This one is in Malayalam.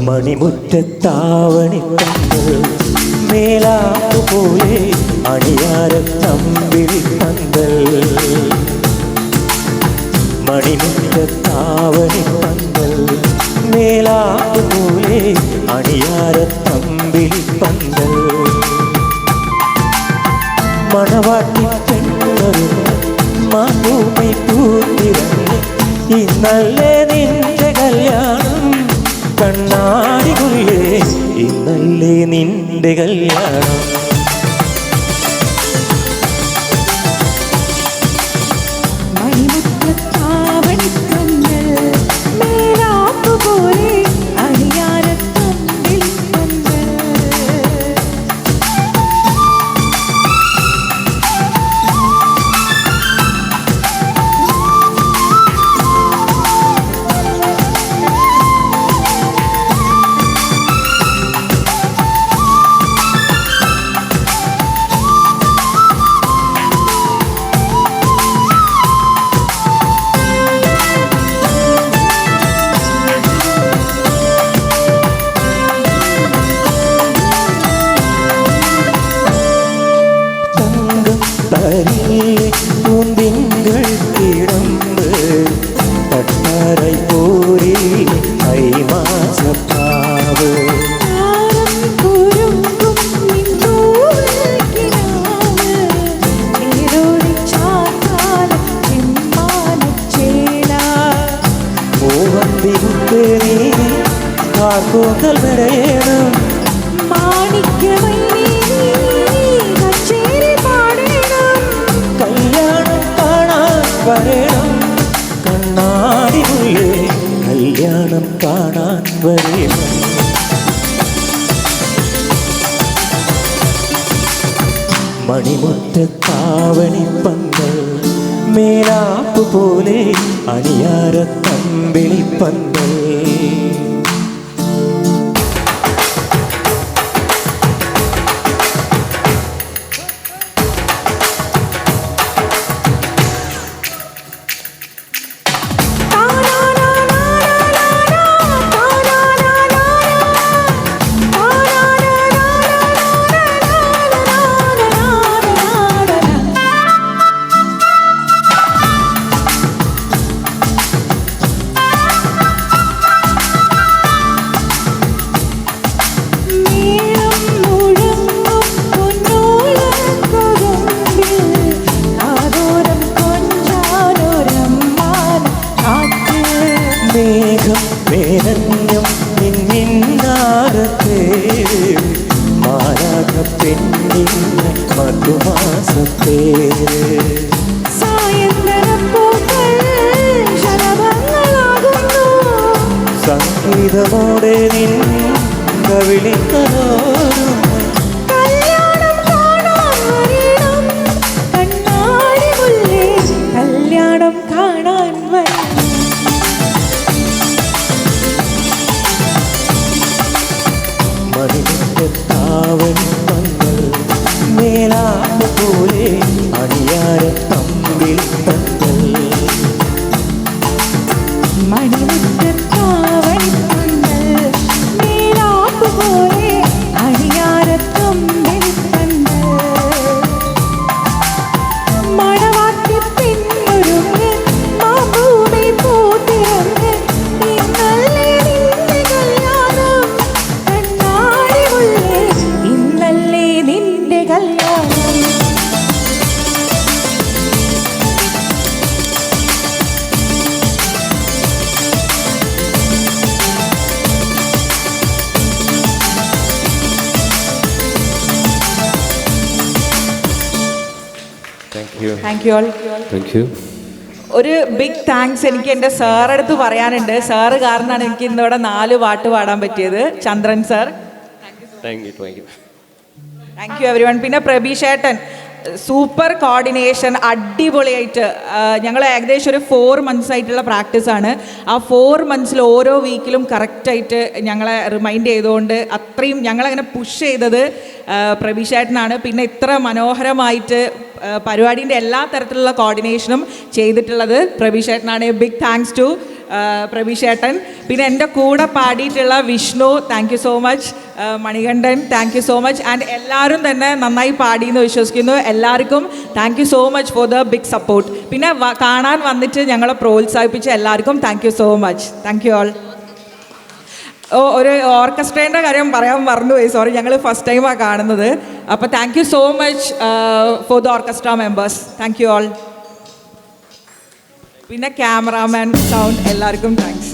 മണിമുറ്റത്താവണിപ്പന്തൽ മേലാപ്പുപോലെ അണിയാരത്തമ്പിളിപ്പന്തൽ മണിമുറ്റത്താവണിപ്പന്തൽ മേലാപ്പുപോലെ അണിയാരത്തമ്പിളിപ്പന്തൽ മണവാട്ടി പെണ്ണൊരുങ്ങ മാഭൂമി പൂത്തിരങ്ങ് ഇന്നല്ലേ നിന്റെ കല്യാണം കണ്ണാടികുള്ളേ ഇന്നല്ലേ നിന്റെ കല്യാണം പൂന്തിങ്കൾ കിടമ്പ് തട്ടാരൈ പോരി കൈമാസപ്പാവ് പൂവന്തിരുത്ത് നീ കാർക്കൂന്തൽ വരയണം മാണിക്യമൈ വരണം കണ്ണാടിനുള്ളേ കല്യാണം കാണാൻ വരണം മണിമുറ്റത്താവണിപ്പന്തൽ മേലാപ്പു പോലെ അണിയാരത്തമ്പിളിപ്പന്തൽ മേഘം നിന്നിന്നാരത്തെ മാരാക പെണ്ണിന് മധുമാസത്തെ സംഗീതമോടെ നിൻ കവിളിക്കലോരും കല്യാണം കാണാൻ വരും മണിമുറ്റത്താവണിപ്പന്തൽ മേലാപ്പു പോലെ അണിയാരത്തമ്പിളിപ്പന്തൽ മണിമുറ്റത്താവണിപ്പന്തൽ മേലാപ്പു പോലെ അണിയാരത്തമ്പിളിപ്പന്തൽ മണവാട്ടി പെണ്ണൊരുങ്ങ് മാഭൂമി പൂത്തിരങ്ങ് ഇന്നല്ലേ നിന്റെ കല്യാണം കണ്ണാടിമുള്ളേ ഇന്നല്ലേ നിന്റെ കല്യാണം താങ്ക് യു ഓൾ. ഒരു ബിഗ് താങ്ക്സ് എനിക്ക് എൻ്റെ സാറടുത്ത് പറയാനുണ്ട്. സാറ് കാരണമാണ് എനിക്ക് ഇന്നിവിടെ 4 പാട്ട് പാടാൻ പറ്റിയത്. Chandran sir, thank you everyone. പിന്നെ പ്രബീഷേട്ടൻ, സൂപ്പർ കോർഡിനേഷൻ, അടിപൊളിയായിട്ട്. ഞങ്ങൾ ഏകദേശം ഒരു 4 months ആയിട്ടുള്ള പ്രാക്ടീസാണ്. ആ 4 months ഓരോ വീക്കിലും കറക്റ്റായിട്ട് ഞങ്ങളെ റിമൈൻഡ് ചെയ്തുകൊണ്ട് അത്രയും ഞങ്ങളങ്ങനെ പുഷ് ചെയ്തത് പ്രബീഷേട്ടനാണ്. പിന്നെ ഇത്ര മനോഹരമായിട്ട് പരിപാടിൻ്റെ എല്ലാ തരത്തിലുള്ള കോർഡിനേഷനും ചെയ്തിട്ടുള്ളത് പ്രബീഷേട്ടനാണ്. ബിഗ് താങ്ക്സ് ടു പ്രഭീഷേട്ടൻ. പിന്നെ എൻ്റെ കൂടെ പാടിയിട്ടുള്ള Vishnu, thank you so much. Manikandan, thank you so much. And എല്ലാവരും തന്നെ നന്നായി പാടിയെന്ന് വിശ്വസിക്കുന്നു. എല്ലാവർക്കും thank you so much for the big support. പിന്നെ കാണാൻ വന്നിട്ട് ഞങ്ങളെ പ്രോത്സാഹിപ്പിച്ച എല്ലാവർക്കും thank you so much. Thank you all. ഒരു ഓർക്കസ്ട്രേൻ്റെ കാര്യം പറയാൻ മറന്നുപോയി, സോറി. ഞങ്ങൾ ഫസ്റ്റ് ടൈമാണ് കാണുന്നത്. അപ്പോൾ thank you so much for the orchestra members. Thank you all. പിന്നെ ക്യാമറാമാൻ, സൗണ്ട്, എല്ലാവർക്കും താങ്ക്സ്.